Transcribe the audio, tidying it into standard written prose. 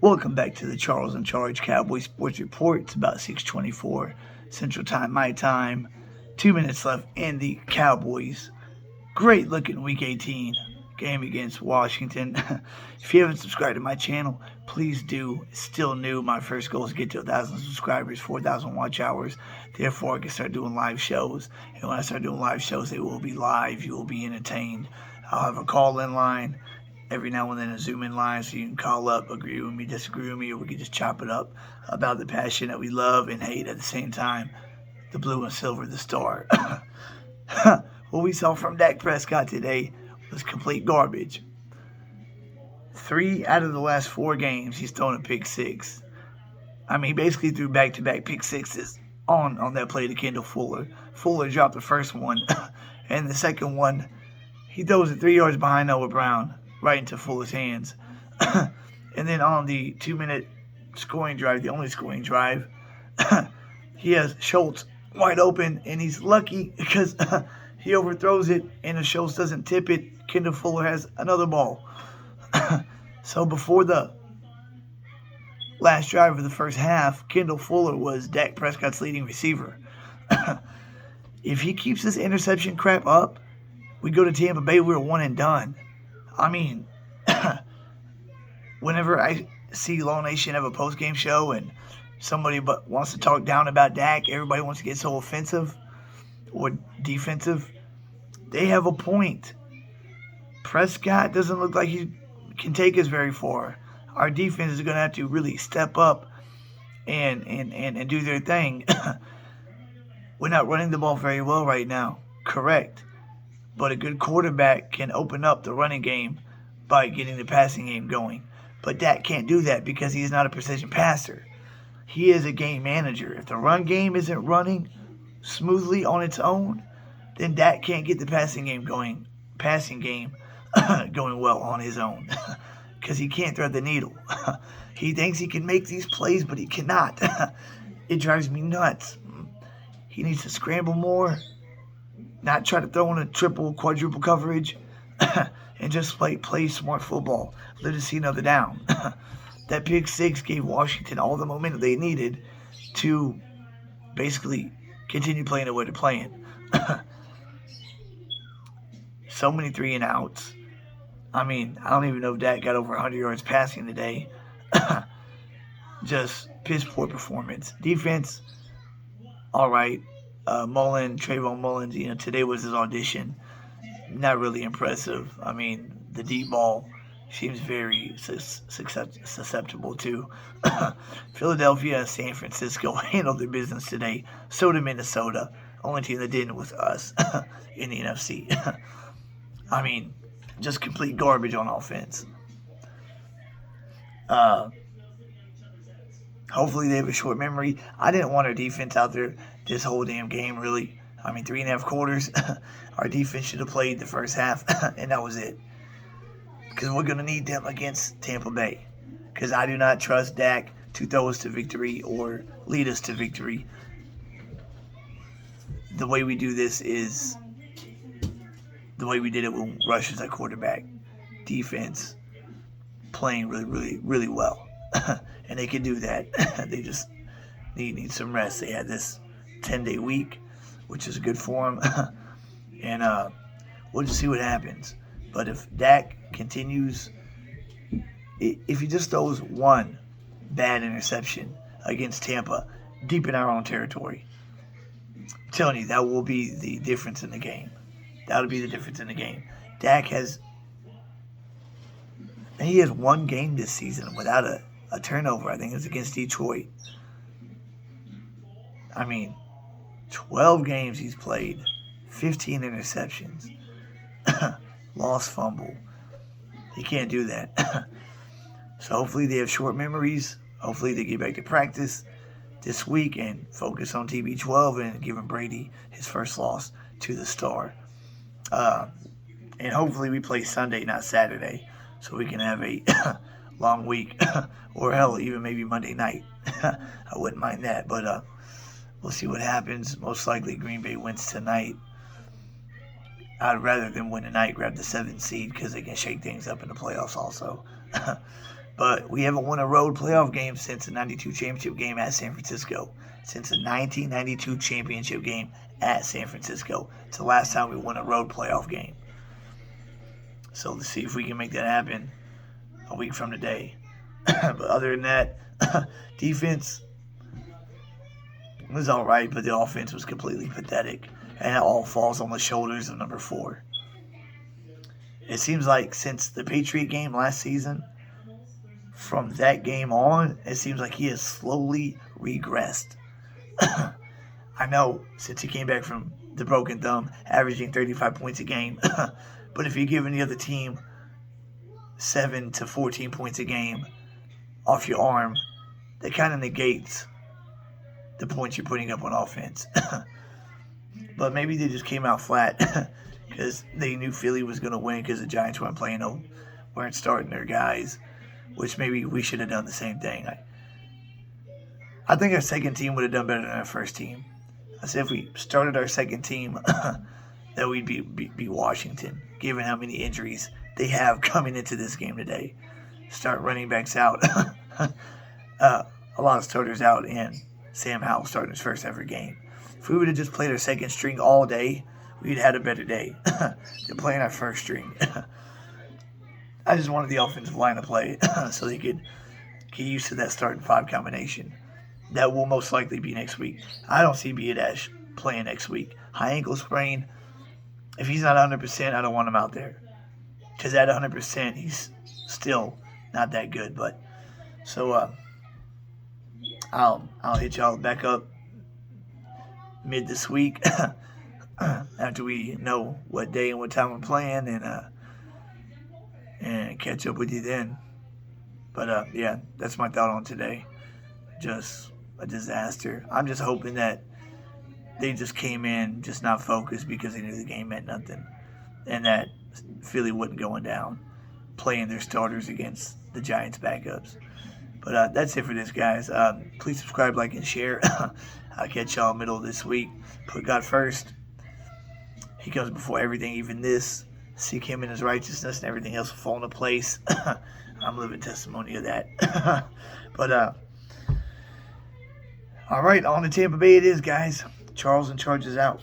Welcome back to the Charles in Charge Cowboys Sports Report. It's about 6:24 Central Time, my time. 2 minutes left in the Cowboys. Great looking Week 18 game against Washington. If you haven't subscribed to my channel, please do. It's still new. My first goal is to get to 1,000 subscribers, 4,000 watch hours. Therefore, I can start doing live shows. And when I start doing live shows, they will be live. You will be entertained. I'll have a call-in line. Every now and then a Zoom-in line so you can call up, agree with me, disagree with me, or we can just chop it up about the passion that we love and hate at the same time. The blue and silver, the star. What we saw from Dak Prescott today was complete garbage. 3 out of the last 4 games, he's thrown a pick 6. I mean, he basically threw back-to-back pick 6s on that play to Kendall Fuller. Fuller dropped the first one, and the second one, he throws it 3 yards behind Noah Brown, right into Fuller's hands. And then on the 2-minute scoring drive, the only scoring drive, he has Schultz wide open, and he's lucky because he overthrows it, and if Schultz doesn't tip it, Kendall Fuller has another ball. So before the last drive of the first half, Kendall Fuller was Dak Prescott's leading receiver. If he keeps this interception crap up, we go to Tampa Bay, we're one and done. I mean, whenever I see Law Nation have a post-game show and somebody wants to talk down about Dak, everybody wants to get so offensive or defensive, they have a point. Prescott doesn't look like he can take us very far. Our defense is going to have to really step up and do their thing. We're not running the ball very well right now. Correct. But a good quarterback can open up the running game by getting the passing game going. But Dak can't do that because he is not a precision passer. He is a game manager. If the run game isn't running smoothly on its own, then Dak can't get the passing game going well on his own because he can't thread the needle. He thinks he can make these plays, but he cannot. It drives me nuts. He needs to scramble more, not try to throw in a triple, quadruple coverage, and just play smart football. Live to see another down. That pick 6 gave Washington all the momentum they needed to basically continue playing the way they're playing. So many 3-and-outs. I mean, I don't even know if Dak got over 100 yards passing today. Just piss-poor performance. Defense, all right. Trayvon Mullins, today was his audition. Not really impressive. I mean, the deep ball seems very susceptible to. Philadelphia and San Francisco handled their business today. So did Minnesota. Only team that didn't was us in the NFC. I mean, just complete garbage on offense. Hopefully they have a short memory. I didn't want our defense out there this whole damn game, really. I mean, 3.5 quarters. Our defense should have played the first half, and that was it. Because we're going to need them against Tampa Bay. Because I do not trust Dak to throw us to victory or lead us to victory. The way we do this is the way we did it when Rush was at quarterback. Defense playing really, really, really well. And they can do that. They just need some rest. They had this 10-day week, which is good for them. And we'll just see what happens. But if Dak continues, if he just throws one bad interception against Tampa deep in our own territory, I'm telling you, that will be the difference in the game. That'll be the difference in the game. Dak has one game this season without a turnover. I think it was against Detroit. I mean, 12 games he's played, 15 interceptions, lost fumble. He can't do that. So hopefully they have short memories. Hopefully they get back to practice this week and focus on TB12 and giving Brady his first loss to the star. And hopefully we play Sunday, not Saturday, so we can have a long week. Or hell, even maybe Monday night. I wouldn't mind that, but we'll see what happens. Most likely Green Bay wins tonight. I'd rather them win tonight, grab the 7th seed, because they can shake things up in the playoffs also. But we haven't won a road playoff game since the 92 championship game at San Francisco. Since the 1992 championship game at San Francisco. It's the last time we won a road playoff game. So let's see if we can make that happen a week from today. But other than that, defense was all right, but the offense was completely pathetic. And it all falls on the shoulders of number 4. It seems like since the Patriot game last season, from that game on, it seems like he has slowly regressed. I know, since he came back from the broken thumb, averaging 35 points a game. But if you give any other team 7 to 14 points a game off your arm, that kind of negates the points you're putting up on offense. But maybe they just came out flat because they knew Philly was going to win because the Giants weren't starting their guys, which maybe we should have done the same thing. I think our second team would have done better than our first team. I said if we started our second team, that we'd be Washington, given how many injuries they have coming into this game today. Start running backs out. A lot of starters out, and Sam Howell starting his first ever game. If we would have just played our second string all day, we'd had a better day than playing our first string. I just wanted the offensive line to play so they could get used to that starting 5 combination. That will most likely be next week. I don't see Biadash playing next week. High ankle sprain. If he's not 100%, I don't want him out there. Because at 100%, he's still not that good. But so I'll hit y'all back up mid this week after we know what day and what time we're playing, and catch up with you then. But yeah, that's my thought on today. Just a disaster. I'm just hoping that they just came in just not focused because they knew the game meant nothing, and that Philly wasn't going down playing their starters against the Giants backups. But that's it for this, guys. Please subscribe, like, and share. I'll catch y'all middle of this week. Put God first. He comes before everything, even this. Seek him in his righteousness, and everything else will fall into place. I'm living testimony of that. But all right, on to Tampa Bay it is, guys. Charles and Charges out.